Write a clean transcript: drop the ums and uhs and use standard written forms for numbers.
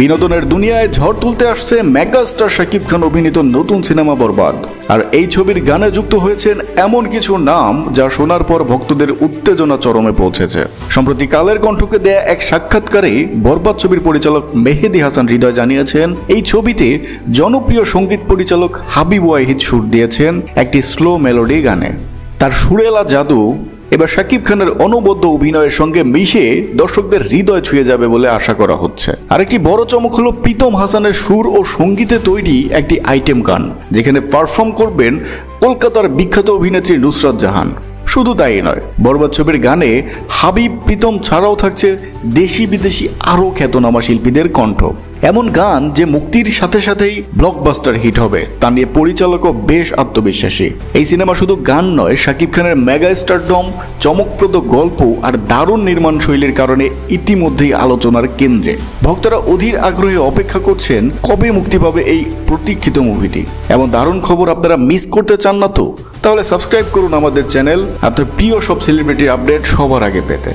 বিনোদনের দুনিয়ায় ঝড় তুলতে আসছে মেগাস্টার শাকিব খান অভিনীত নতুন সিনেমা বরবাদ। আর এই ছবির গানে যুক্ত হয়েছেন এমন কিছু নাম যা শোনার পর ভক্তদের উত্তেজনা চরমে পৌঁছেছে। সম্প্রতি কালের কণ্ঠকে দেয়া এক সাক্ষাৎকারে বরবাদ ছবির পরিচালক মেহেদী হাসান হৃদয় জানিয়েছেন, এই ছবিতে জনপ্রিয় সঙ্গীত পরিচালক হাবিব ওয়াহিদ সুর দিয়েছেন একটি স্লো মেলোডি গানে। তার সুরেলা জাদু এবার শাকিব খানের অনবদ্য অভিনয়ের সঙ্গে মিশে দর্শকদের হৃদয় ছুঁয়ে যাবে বলে আশা করা হচ্ছে। আরেকটি বড় চমক হলো প্রীতম হাসানের সুর ও সঙ্গীতে তৈরি একটি আইটেম গান, যেখানে পারফর্ম করবেন কলকাতার বিখ্যাত অভিনেত্রী নুসরাত জাহান। শুধু তাই নয়, বরবাদ ছবির গানে হাবিব, প্রীতম ছাড়াও থাকছে দেশি বিদেশি আরও খ্যাতনামা শিল্পীদের কণ্ঠ। এমন গান যে মুক্তির সাথে সাথেই ব্লকবাস্টার হিট হবে তা নিয়ে পরিচালকও বেশ আত্মবিশ্বাসী। এই সিনেমা শুধু গান নয়, শাকিব খানের মেগা স্টারডম, চমকপ্রদ গল্প আর দারুণ নির্মাণ শৈলীর কারণে ইতিমধ্যেই আলোচনার কেন্দ্রে। ভক্তরা অধীর আগ্রহে অপেক্ষা করছেন কবে মুক্তি পাবে এই প্রতীক্ষিত মুভিটি। এমন দারুণ খবর আপনারা মিস করতে চান না তো? তাহলে সাবস্ক্রাইব করুন আমাদের চ্যানেল, আপনার প্রিয় সব সেলিব্রিটির আপডেট সবার আগে পেতে।